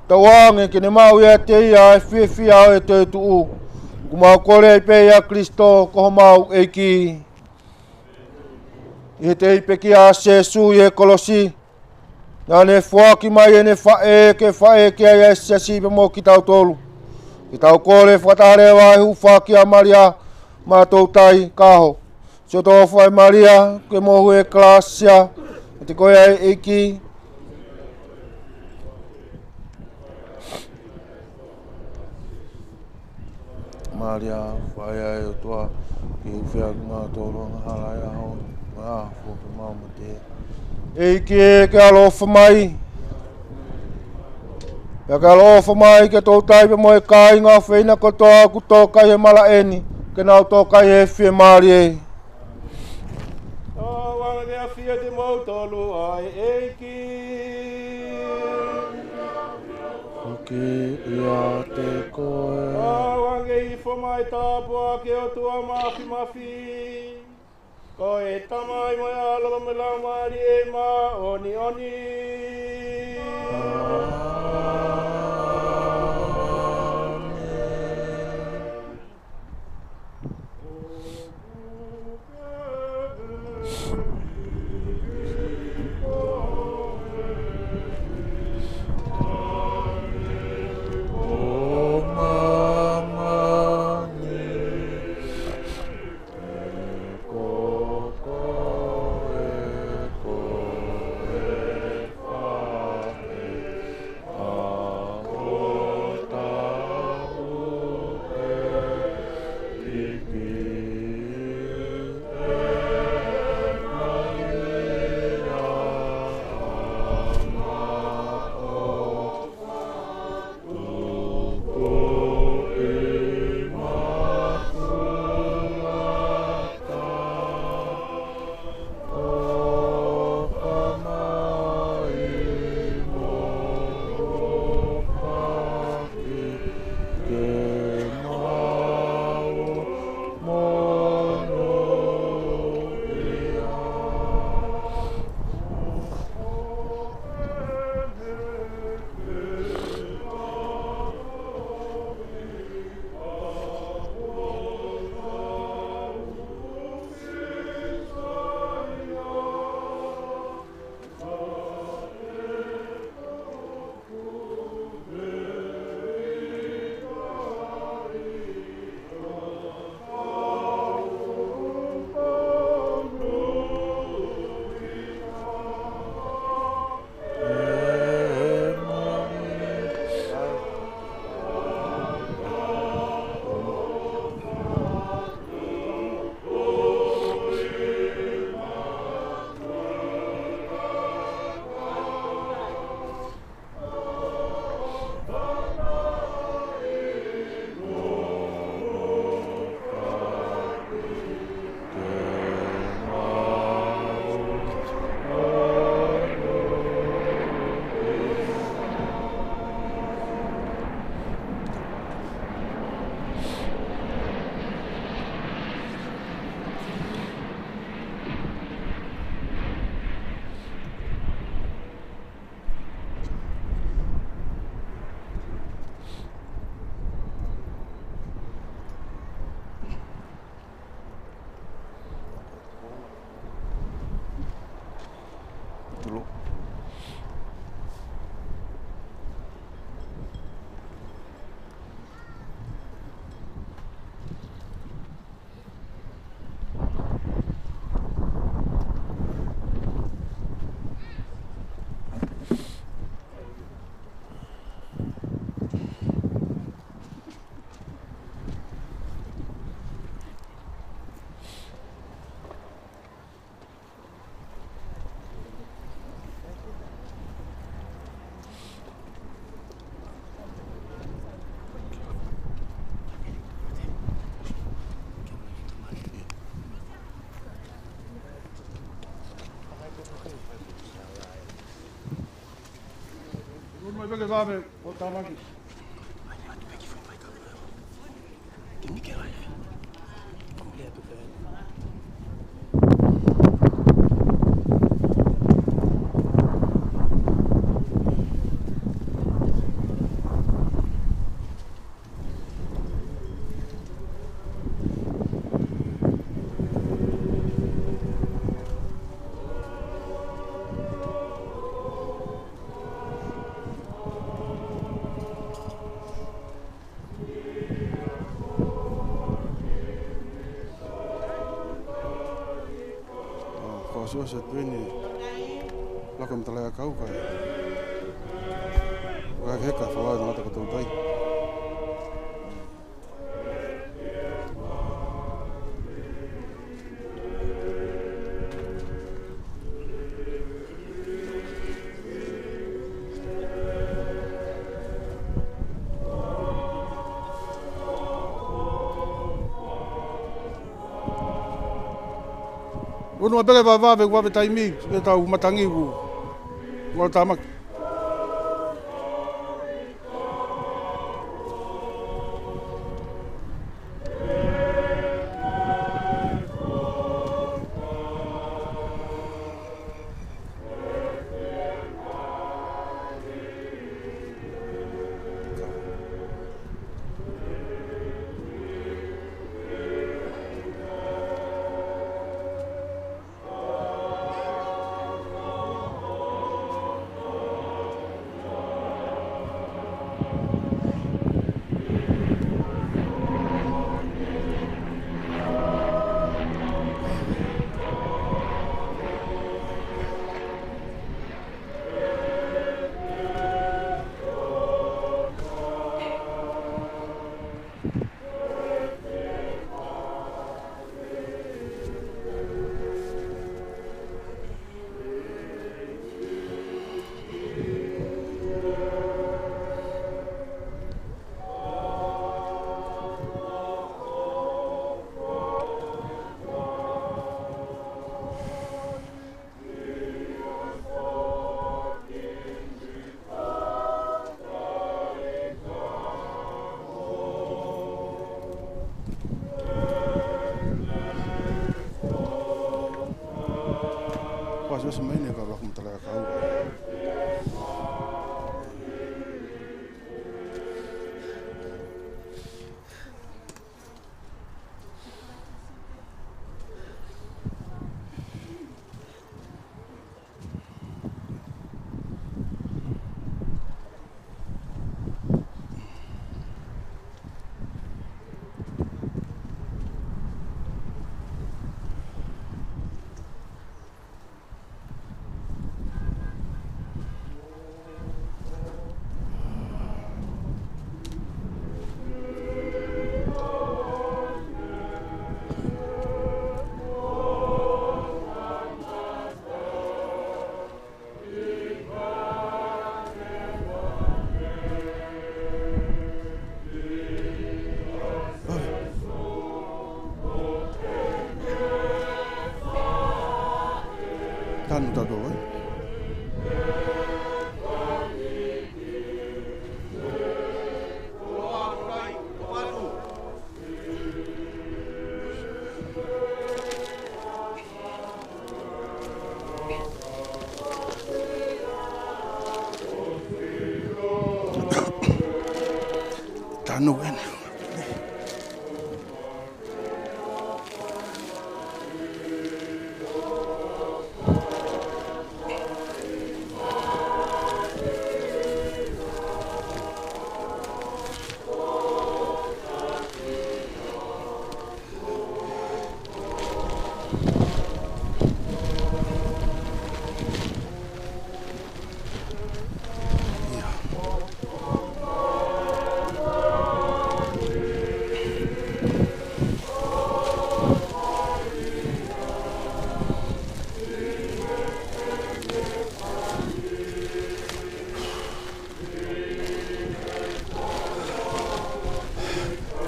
Tawange kene mau ia te ia e whiawhia o e te tuu. Kumau kore i pe ia Kristo koho mau eiki. I te ipeki a Sesu i e Kolosi. Nā ne fuaki mai e ne whae ke ai e sesipe mo ki tau tolu. Ki tau kore whatahare wa e hu whaki a Maria mātou tai kaho. So tō whai Maria ke mohu e klasia. E te koe ai eiki. Maria whai ai o tua ki whia mātou ronga harai aho. Ngā whope mauma te. Eiki e ke alofa mai. Ia ke alofa mai ke tō taipe mo e kai ngā whaina ko tō aku tō kai e mala eni. Ke nau tō kai e whia maari e. O wanga mea whia te mau tolu ai eiki. Hoki ia te koe. O wanga i whamai tāpua ke o tua mafi mafi. Ko e tamai mo e aloha me la maari e ma oni oni. Mai peke sabe o tamaki. Osa tueni laka mtalaya kau kai. Kai heka whawai ngata katou tai. Ono a pere wawe taimi, e tau matangi u ngau tamak. Quase essa mãe nega lá como tá lá cau. Tanu tato ai. Tanu ene.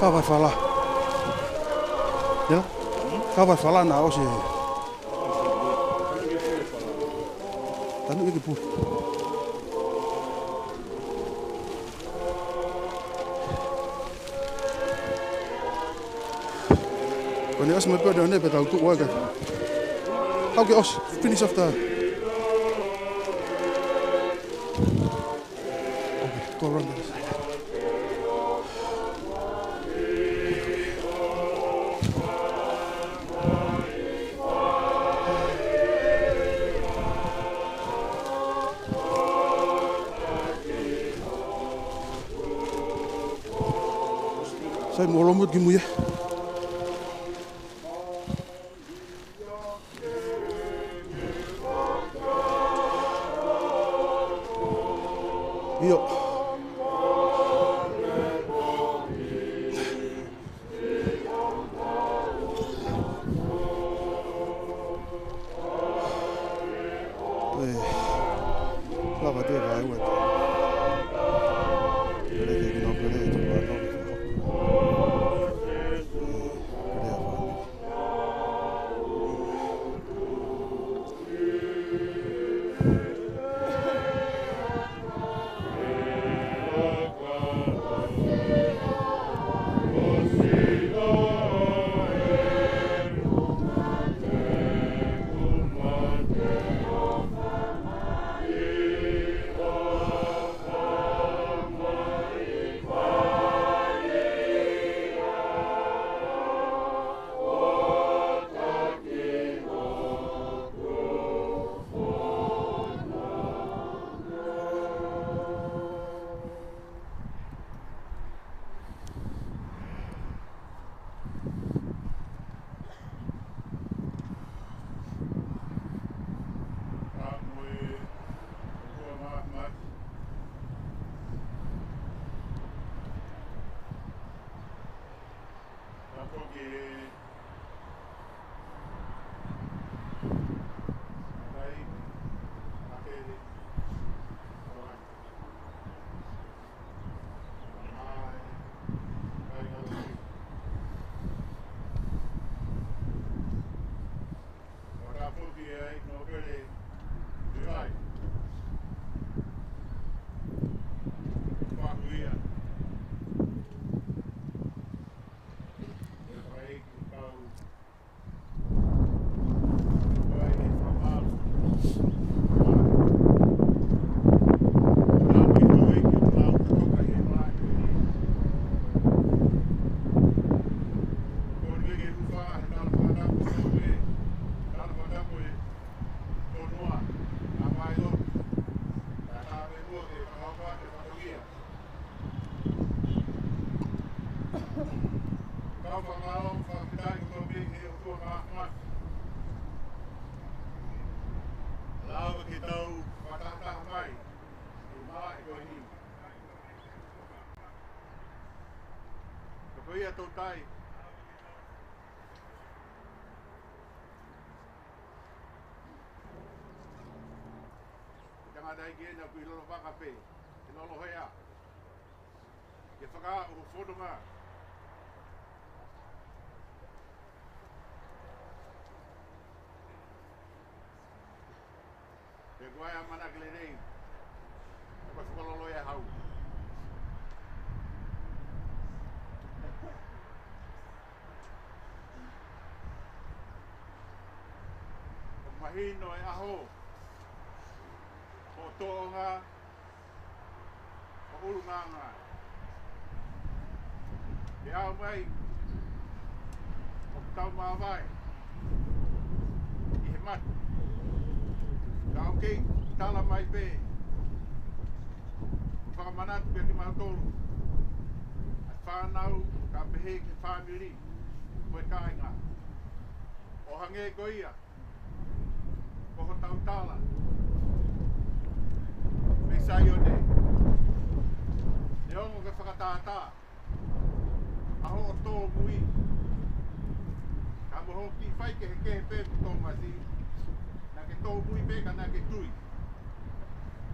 Cá vai falar? Já? Cá vai falar na hoje. Tá no que pô. Quando eu me perdi onde betal tu olha. Okay, os finish off the. Okay, go around this. Saya mau lomut gimu ya. Yo. Lava te vai ua. Ele que não pode tu vai não. Tai. Jangan ada lagi nak pergi lolo kafe, lolo hea. Dia fakar foto mah. Dia gua yang mana keliling. Apa sekolah lolo ya hau. Mahino e aho o toonga o ulunganga e au mai o tau mawai i he matu ka au kei tala mai pe o whakamanatu pe ki mautolu a whanau ka pehe ki whamiri koe kāinga o hange koia Koho tau tala me sai o ne ongo ke whakatātā aho o tō mui ka moho ki whai ke he kehe pē tō masi na ke tō mui pē ka na ke tui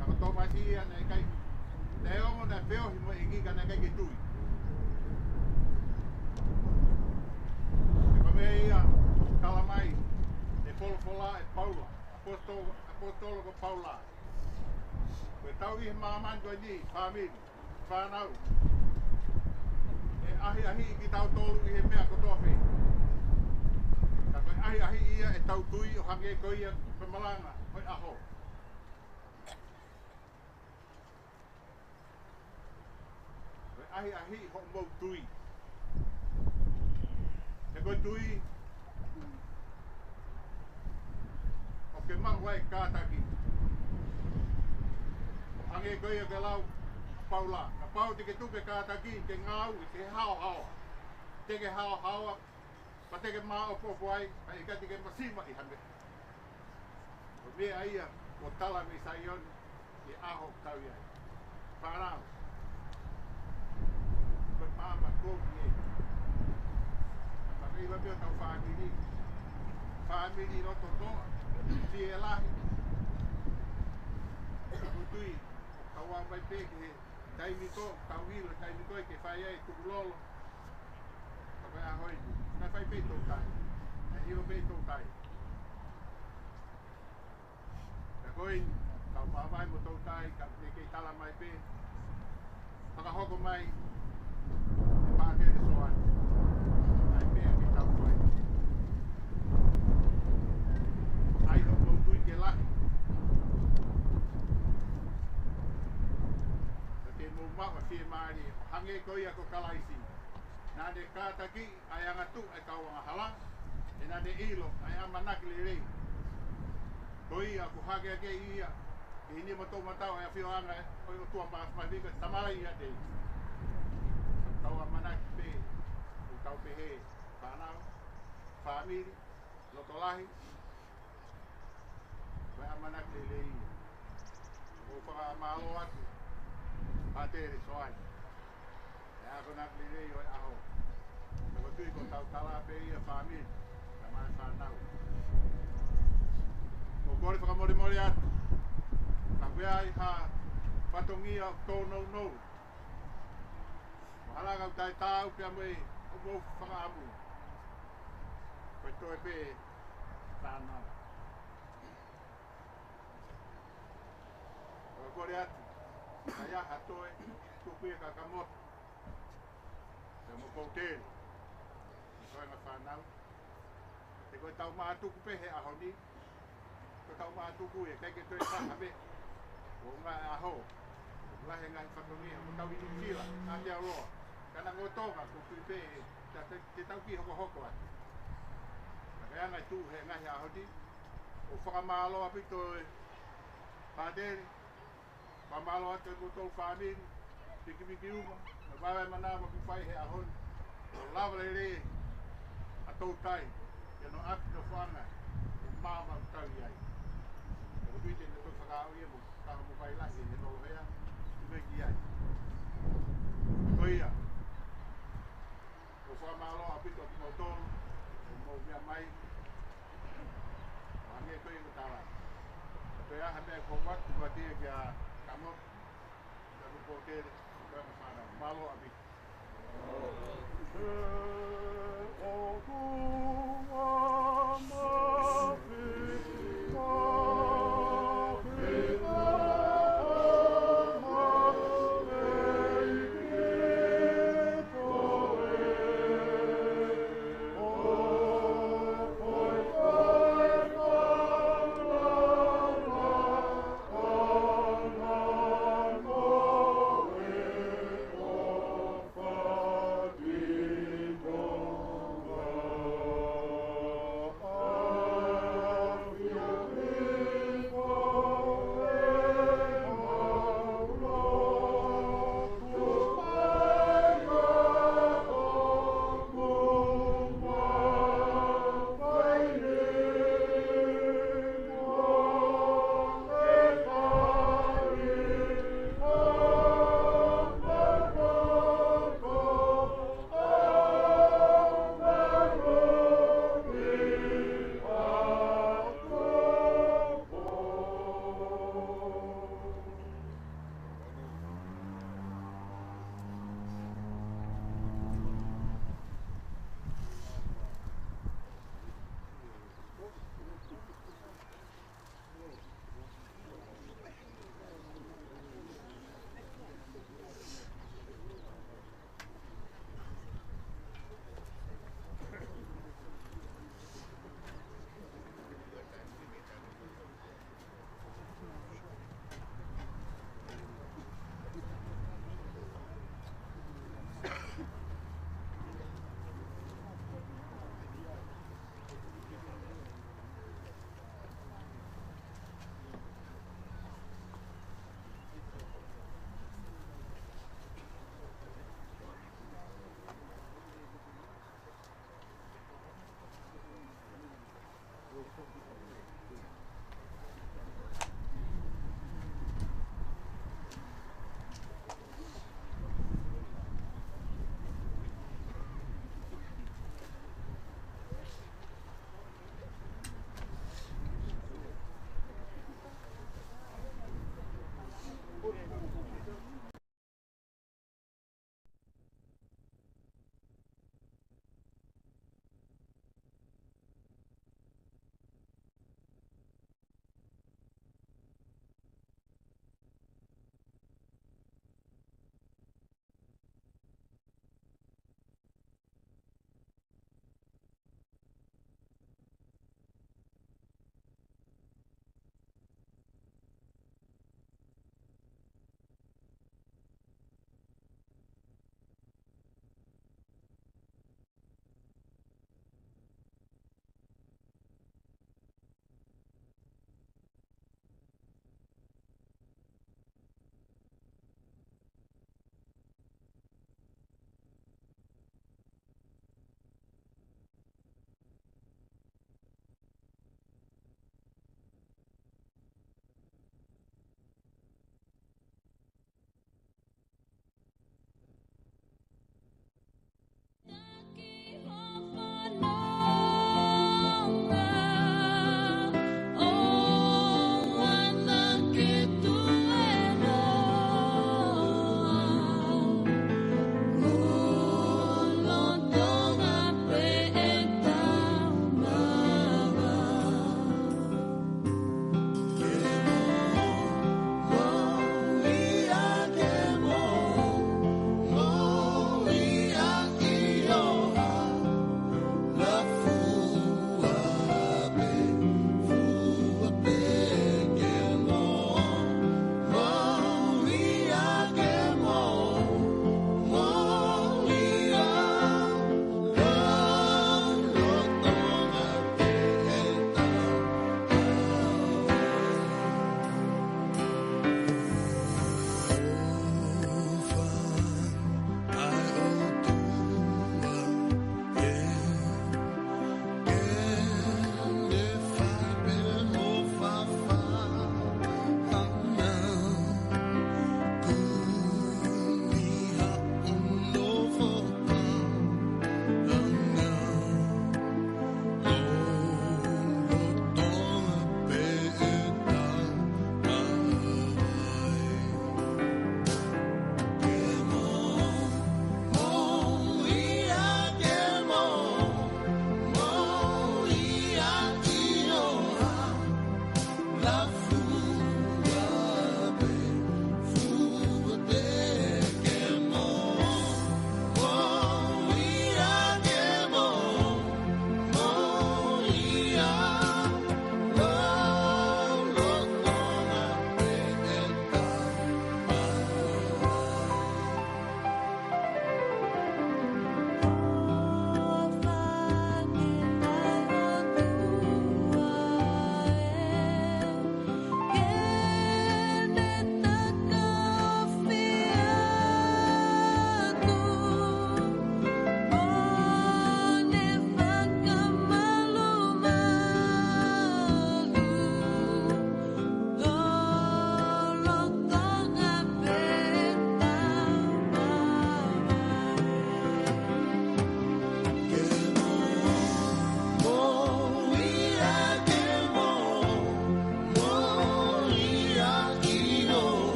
ka tō masi ia na kai ne ongo na peohi mo ingi ka na kai ke tui e pa mea ia tala mai e polofola e paula Apostolo Paula. Koe tau i he māman koe ni, whāmiri, whānau. E ahi ki tau tōru i he mea kotoa whi. Ka koe ahi ia e tau tui o hange koe ia koe malanga, koe aho. Koe ahi ho mou tui. E koe tui ke mawai kātaki. Hange koe ke lau paula. Ka pau te ke tupe kātaki ke ngau i te hao hawa. Te ke hao hawa, pa te ke maa opo ai, pa i ka te ke masima i hange. O mea ia, o tala me sai on, i aho tau iai. pio tau family no to si elahi utui kawa mai pe ke tai mi to tawilo tai mi to ke fai ai tu lolo ka a hoi na fai pe to tai e io pe to tai ka koi ka ma vai mo to tai ka ke tala mai pe ka hoko mai e pa ke so ai ai pe ke tau koi ai no mo tui ke la mo ma fi mari hange koi ako kalaisi na de kata ki ai anga tu e kau anga hala e na de ilo ai ama nakli rei koi ako hage ke ia e ni mo to matau e fi anga o tu ama ma vika tamala ia de kau ama nakli o kau pe he pana family lotolahi vai ama nakli rei o pa malo atu Atere soai. E ako nak lirei o aho. Ako tui ko tau tala pe ia whamir. Na mai whanau. Ko kore whakamori mori atu. Ka wea i ha whatongia tō nou nou. Ko halagau tai tāu pia mei o mou whakaamu. Koe toe pe whanau. Ko kore atu. Kaya hatoe tukuia ka kamot te mo pouteri koe nga whanau te koe tau mātuku pehe aho ni koe tau mātuku e kei ke toi whakabe o ngā aho lahe ngai whakongia mo tau inu tila a te aroa kana ngotonga ko kui pe te tau ki hoko hoko atu kaya ngai tu he ngai aho ni o whakamāloa pito e pāderi Pamalo ate ko tau whanini, piki uma, na wawe manama ki whai he ahon, o lawa re a tau tai, e no ati no whanga, o māma tau iai. O tuite ne tau whakao ia mo, kaha mo whai lahi, e no hea, i me ki iai. Koia, o whamalo a pito ki mau tolu, o mau mea mai, o hange koe ko tāra. Koe aha mea ko watu watia ki a Kamot, dapat poker, bukan mana, malu abi. Go.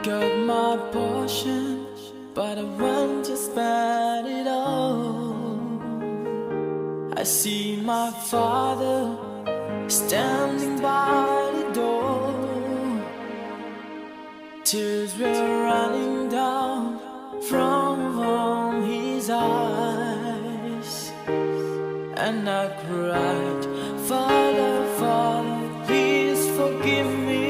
got my portion, but I want to spend it all. I see my father standing by the door. Tears were running down from his eyes, and I cried, Father, Father, please forgive me.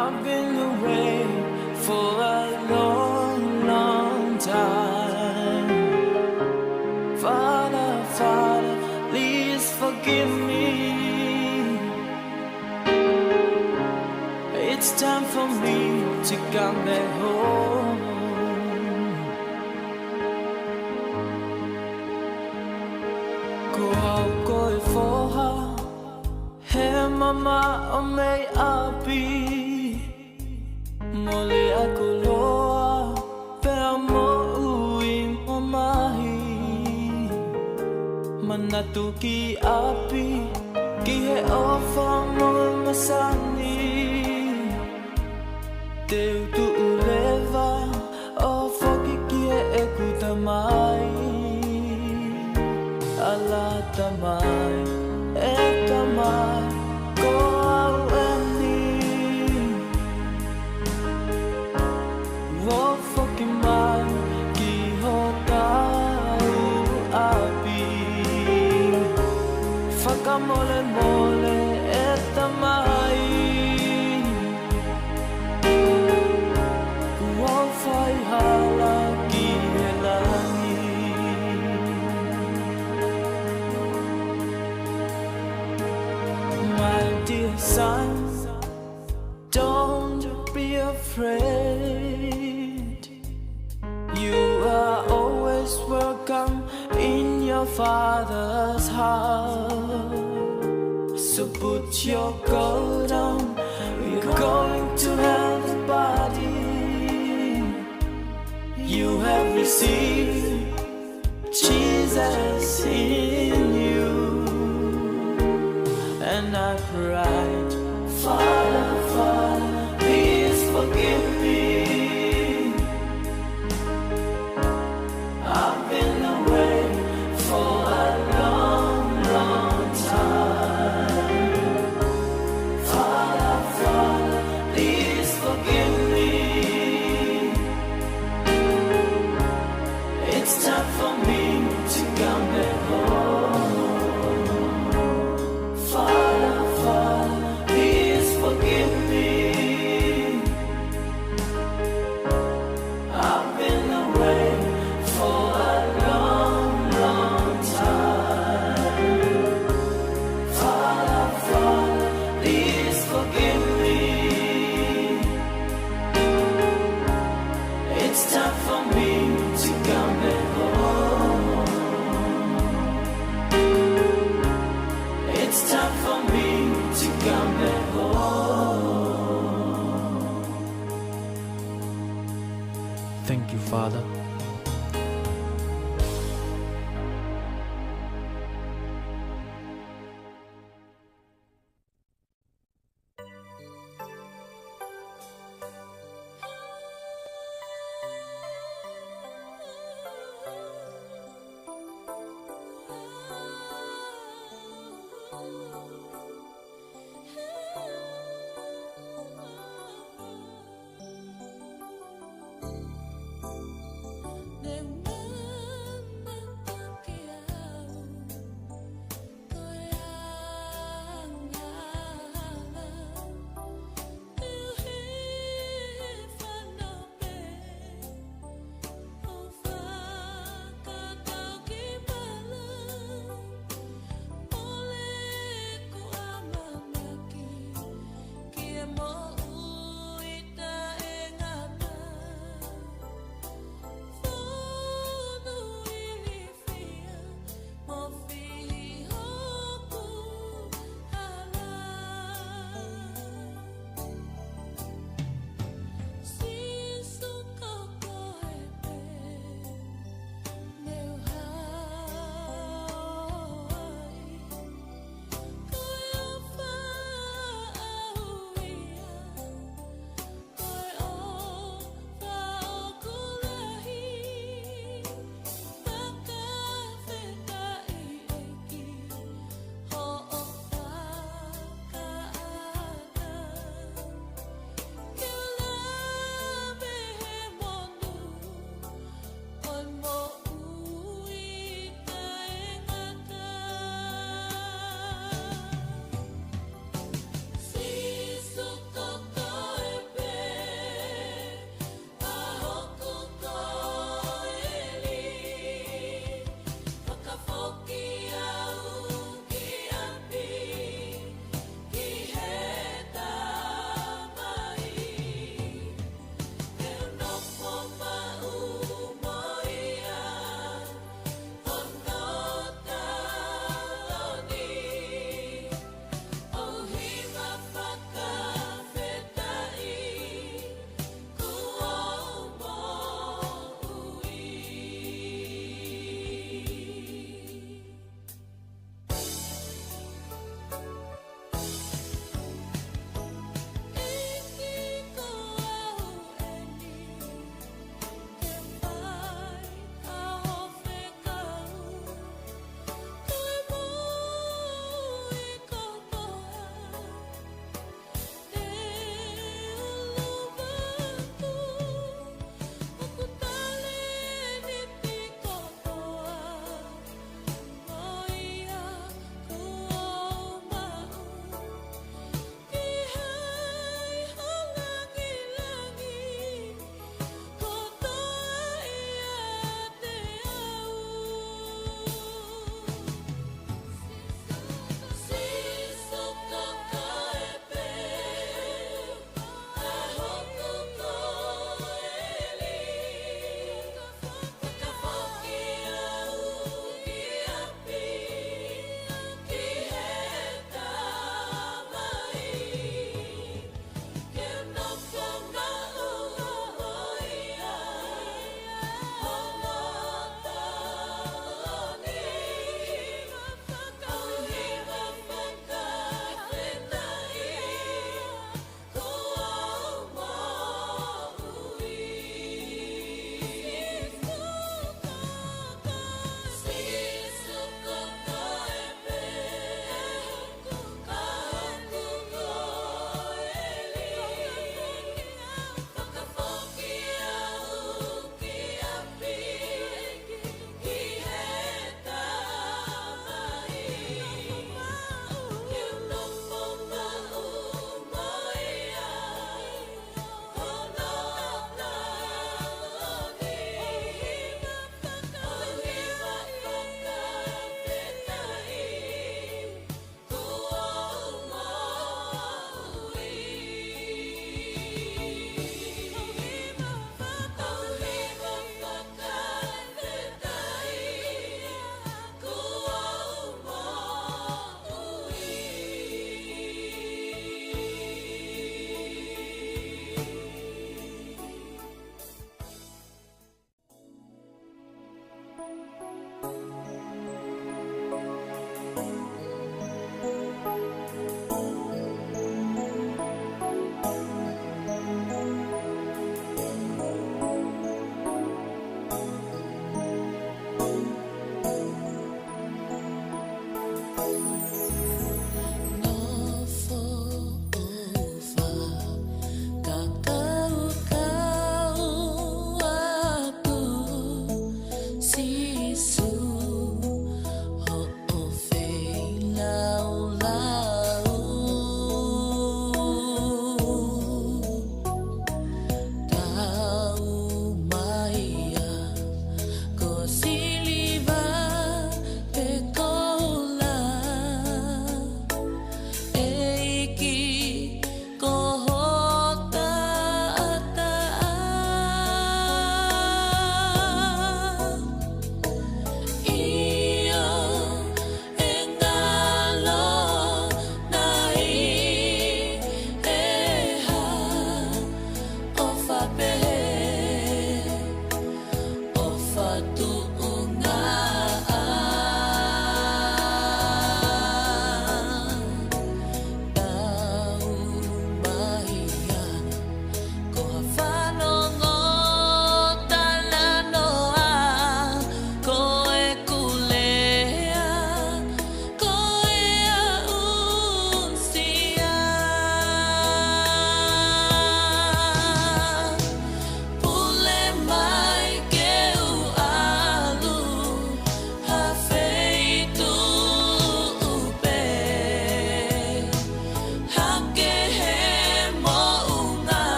I've been away for a long, long time. Father, Father, please forgive me. It's time for me to come back home. Gå og gå I forhånd. Hæmmer mig og mig api. Mole ako loa. Pea mo uing o mahi. Manatu ki api. Ki he ofa mo masani. Teu tu uleva. O foki ki he eku tamai. Ala tamai. E tamai. Ko au eni. Wo foki mai. Ki ho tau api. Whakamole mole e tamai. Won't fight hala ki he langi. My dear son, don't be afraid. You are always welcome in your father's house. So put your coat on, we're going to have a party. You have received Jesus in you. And I cried, Father, Father, please forgive me. I've been away for a long, long time. Father, Father, please forgive me. It's time for me to come back home. Father, Father, please forgive me. I've been away for a long, long time. Father, Father, please forgive me. It's time for me to come back home. It's time for me to come back home. Thank you, Father.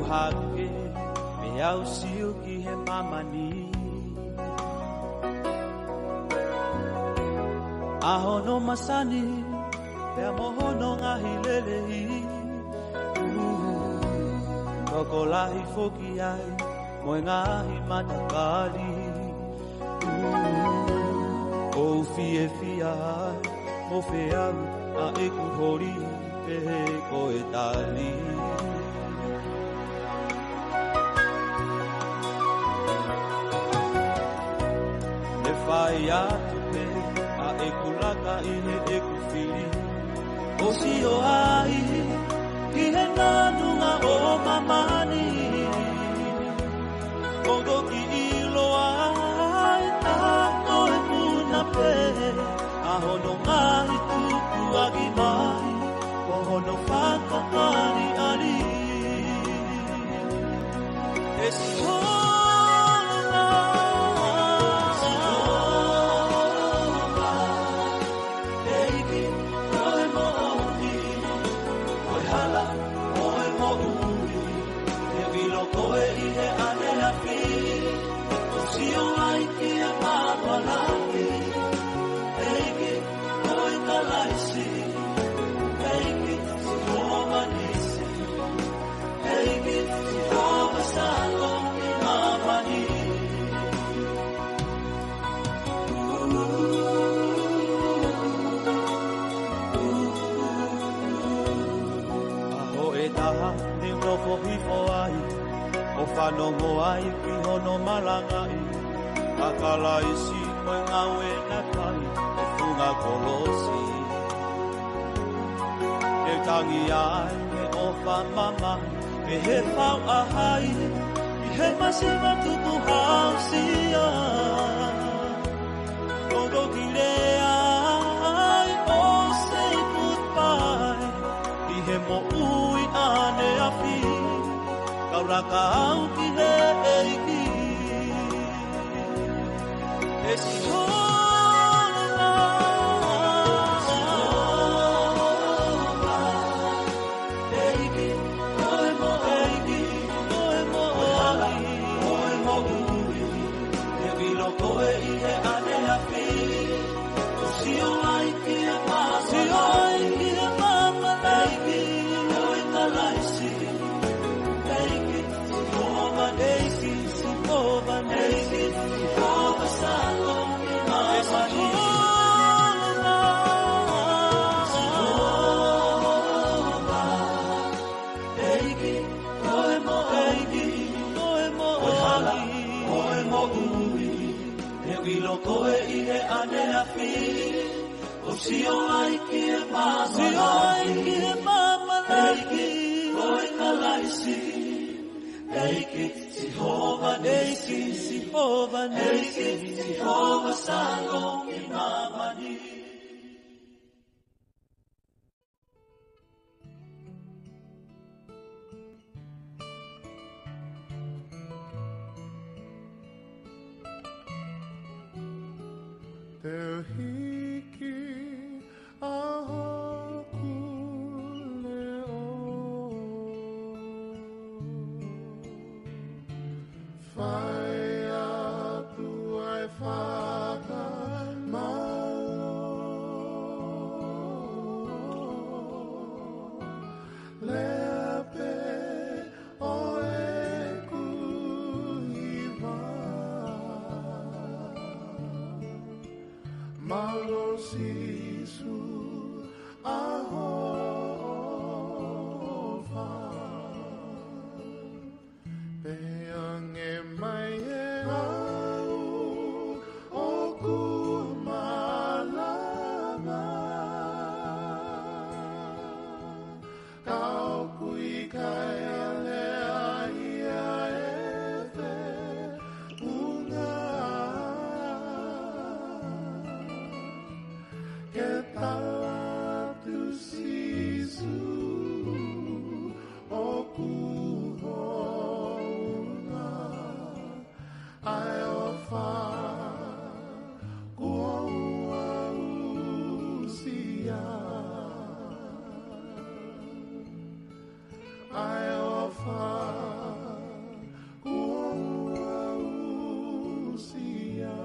Hake me au siu ki he mamani Ahono masani pe mohono ngahi lelehi Toko lahi foki ai moe ngahi matakari O fie fia ai mo feau a eku hori pe ko e tali Fai atu pe a ekulaka I he ekufiri O si o ai I he nanunga o mamani Ogo ki ilo ai Tako e puna pe A hono ngai tuku agi mai O hono whakakari ari E si Koe i he ane a fi whanongo ai ki hono malangai, kakala isi koe ngawe na kai, e whunga kolosi. Te tangi ai, me ofa mamai, me he whau ahai, i he masiwa tuku hausia. Kogo ki rea ai, o say goodbye, i he mo ui ane a fi, kauraka au ki he eiki. E si hola, eiki, oe mo eiki, oe mo ai, oe mo ui, e wilo koe i he ane a fi, o si o ai ki e mama, si o ai ki e mama, eiki, oe ka laisi, eiki, si hova eiki, si hova eiki, si hova salo, e si hola, si hova, eiki, oe mo ai, oe mo ui, e wilo koe i he ane a fi, o si o ai ki e mama, si o ai ki e mama, eiki, oe ka laisi, eiki, si hova eiki, si hova eiki, si hova salo i mama ni. Te hiki a hokule o whai atu ai whakamau lea pe o e kuhiwa Malo sisu ahova Peang e mai e au o kumalanga Kau kui kai alea ia e te unga Que tawa tu sisu o kuhona ai o wha kuoua usia ai o wha kuoua usia